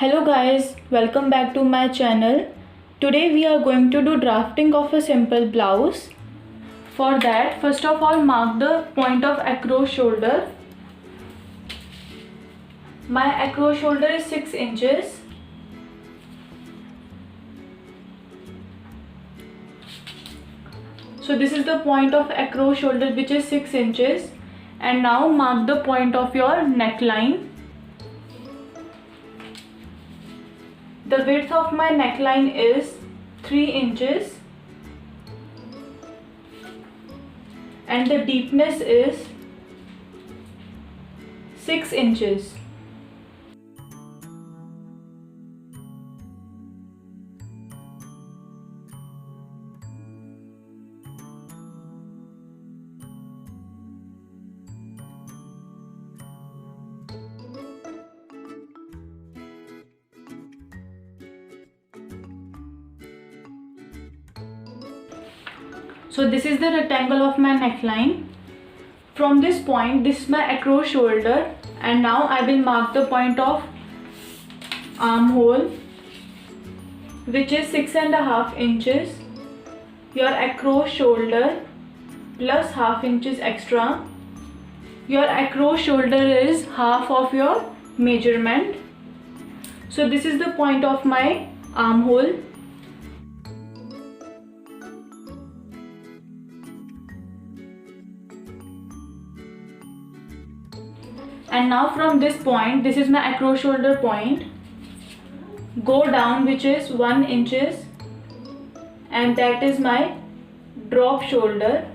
Hello guys, welcome back to my channel. Today we are going to do drafting of a simple blouse. For that, first of all, mark the point of across shoulder. My across shoulder is 6 inches. So this is the point of across shoulder, which is 6 inches. And now mark the point of your neckline. The width of my neckline is 3 inches and the deepness is 6 inches. So this is the rectangle of my neckline. From this point, this is my across shoulder, and now I will mark the point of armhole, which is 6.5 inches. Your across shoulder plus half inches extra. Your across shoulder is half of your measurement. So this is the point of my armhole. And now from this point, this is my across shoulder point, go down, which is 1 inches, and that is my drop shoulder.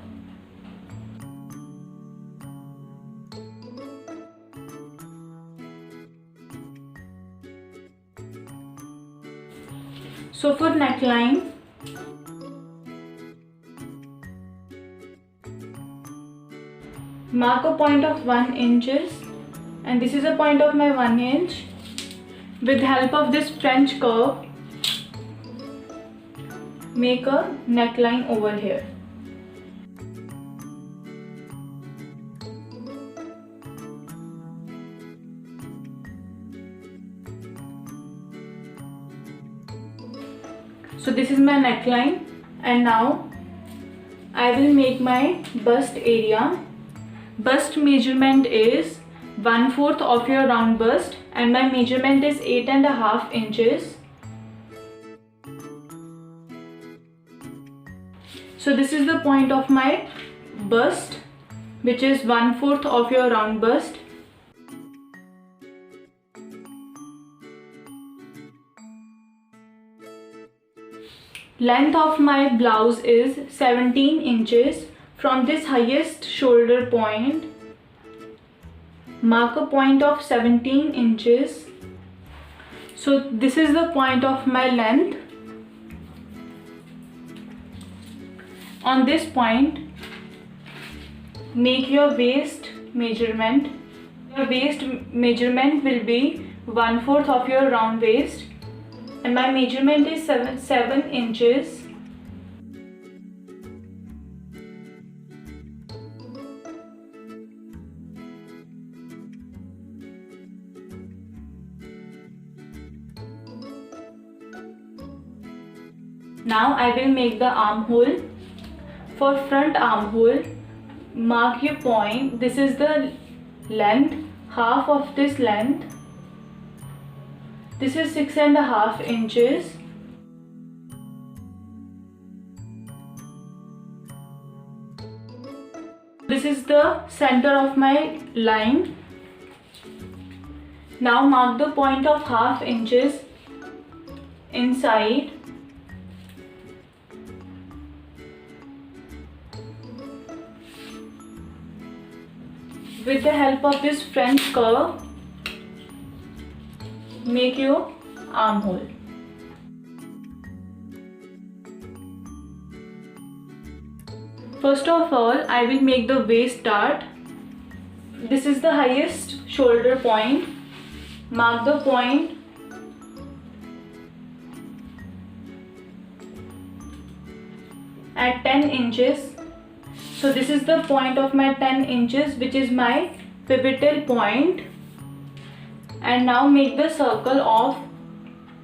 So for neckline, mark a point of 1 inches. And this is a point of my 1 inch. With the help of this French curve, make a neckline over here. So this is my neckline, and now I will make my bust area. Bust measurement is 1/4 of your round bust, and my measurement is 8.5 inches. So this is the point of my bust, which is 1/4 of your round bust. Length of my blouse is 17 inches. From this highest shoulder point, mark a point of 17 inches. So this is the point of my length. On this point, make your waist measurement. Your waist measurement will be 1/4 of your round waist, and my measurement is 7 inches. Now I will make the armhole. For front armhole, mark your point. This is the length, half of this length. This is 6.5 inches. This is the center of my line. Now mark the point of half inches inside. With the help of this French curve, make your armhole. First of all, I will make the waist dart. This is the highest shoulder point. Mark the point. At 10 inches. So this is the point of my 10 inches, which is my pivotal point. and now make the circle of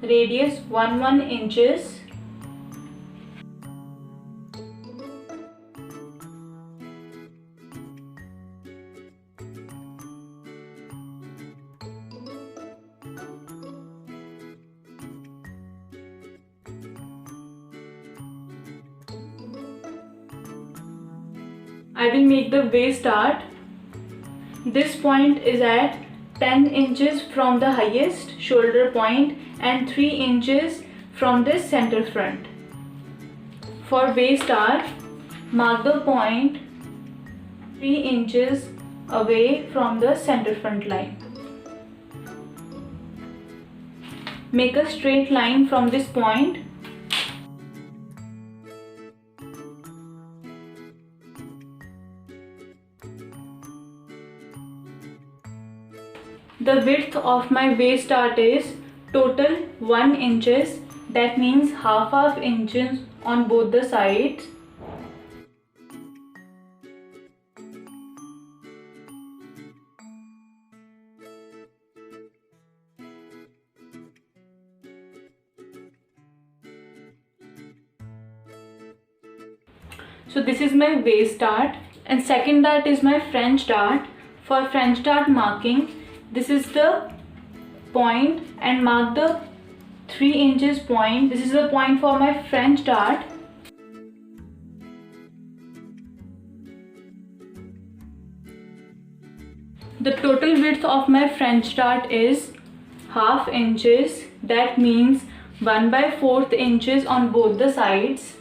radius 1 inches. I will make the waist dart. This point is at 10 inches from the highest shoulder point and 3 inches from this center front. For waist dart, mark the point 3 inches away from the center front line. Make a straight line from this point. The width of my waist dart is total 1 inches. That means half inches on both the sides. So this is my waist dart, and second dart is my French dart. For French dart marking, this is the point and mark the 3 inches point. This is the point for my French dart. The total width of my French dart is half inches. That means 1/4 inches on both the sides.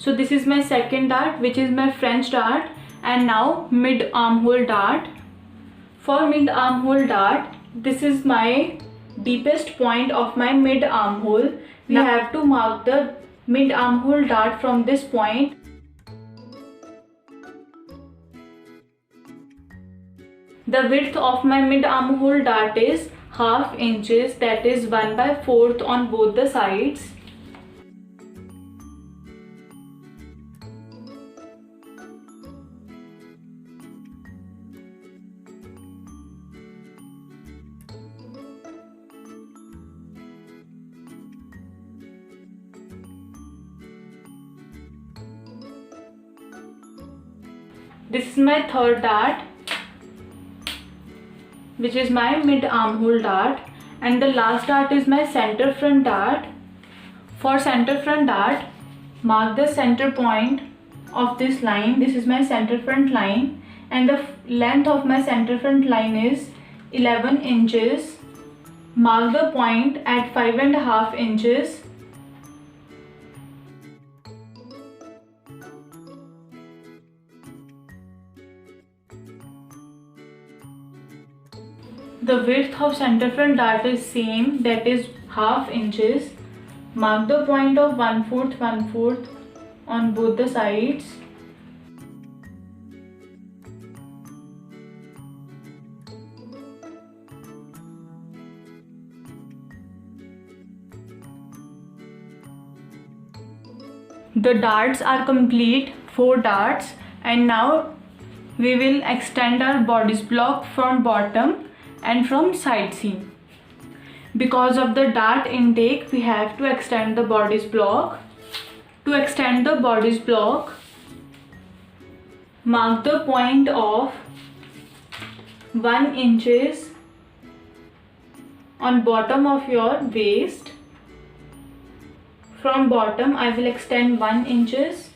So this is my second dart, which is my French dart. And now mid armhole dart. For mid armhole dart, this is my deepest point of my mid armhole. We have to mark the mid armhole dart from this point. The width of my mid armhole dart is half inches. That is 1/4 on both the sides. This is my third dart, which is my mid armhole dart, and the last dart is my center front dart. For center front dart, mark the center point of this line. This is my center front line, and the length of my center front line is 11 inches. Mark the point at 5.5 inches. The width of center front dart is same, that is half inches. Mark the point of 1/4 on both the sides. The darts are complete, 4 darts, and now we will extend our bodice block from bottom and from side seam. Because of the dart intake, we have to extend the bodice block. To extend the bodice block, mark the point of 1 inches on bottom of your waist. From bottom, I will extend 1 inches.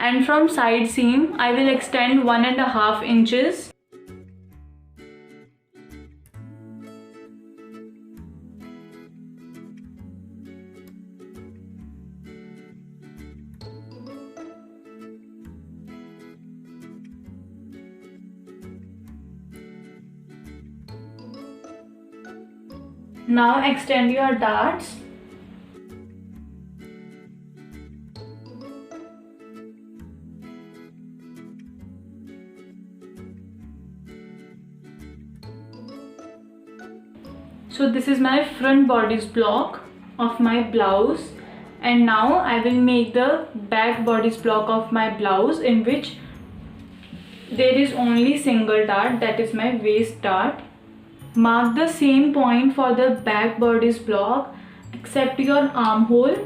And from side seam, I will extend 1.5 inches. Now extend your darts. So this is my front bodice block of my blouse, and now I will make the back bodice block of my blouse, in which there is only single dart, that is my waist dart. Mark the same point for the back bodice block except your armhole,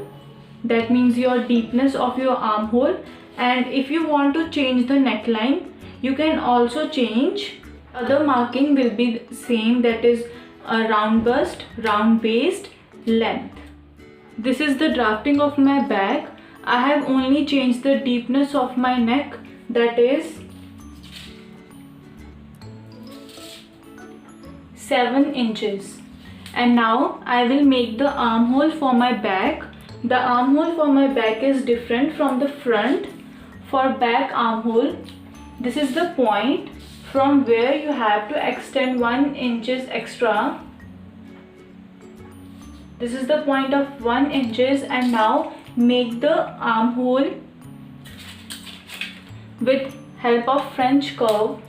that means your deepness of your armhole. And if you want to change the neckline, you can also change. Other marking will be same, that is a round bust, round waist, length. This is the drafting of my back. I have only changed the deepness of my neck, that is 7 inches. And now I will make the armhole for my back. The armhole for my back is different from the front. For back armhole, this is the point from where you have to extend 1 inches extra. This is the point of 1 inches, and now make the armhole with help of French curve.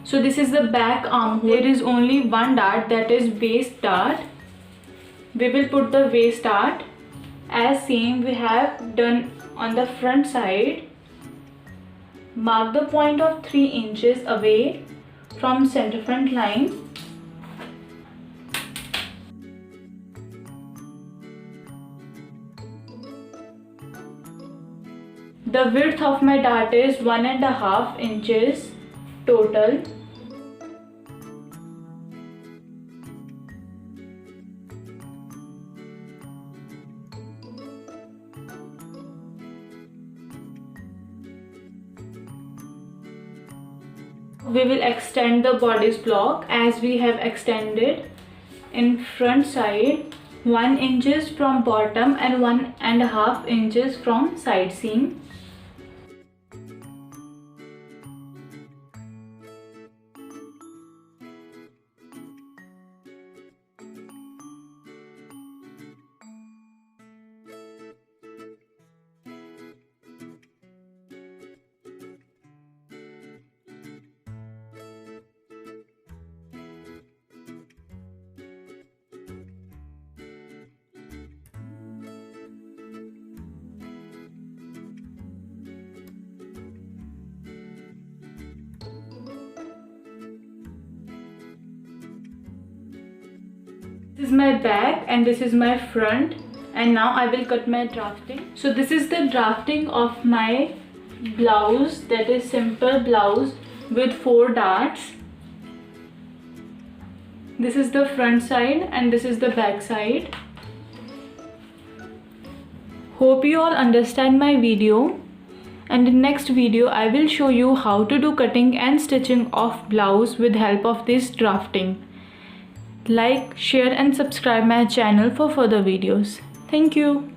So this is the back armhole. There is only one dart, that is waist dart. We will put the waist dart as same we have done on the front side. Mark the point of 3 inches away from center front line. The width of my dart is 1.5 inches total. We will extend the bodice block as we have extended in front side 1 inches from bottom and 1.5 inches from side seam. This is my back and this is my front, and now I will cut my drafting. So this is the drafting of my blouse, that is simple blouse with 4 darts. This is the front side and this is the back side. Hope you all understand my video, and in next video I will show you how to do cutting and stitching of blouse with help of this drafting. Like, share and subscribe my channel for further videos. Thank you.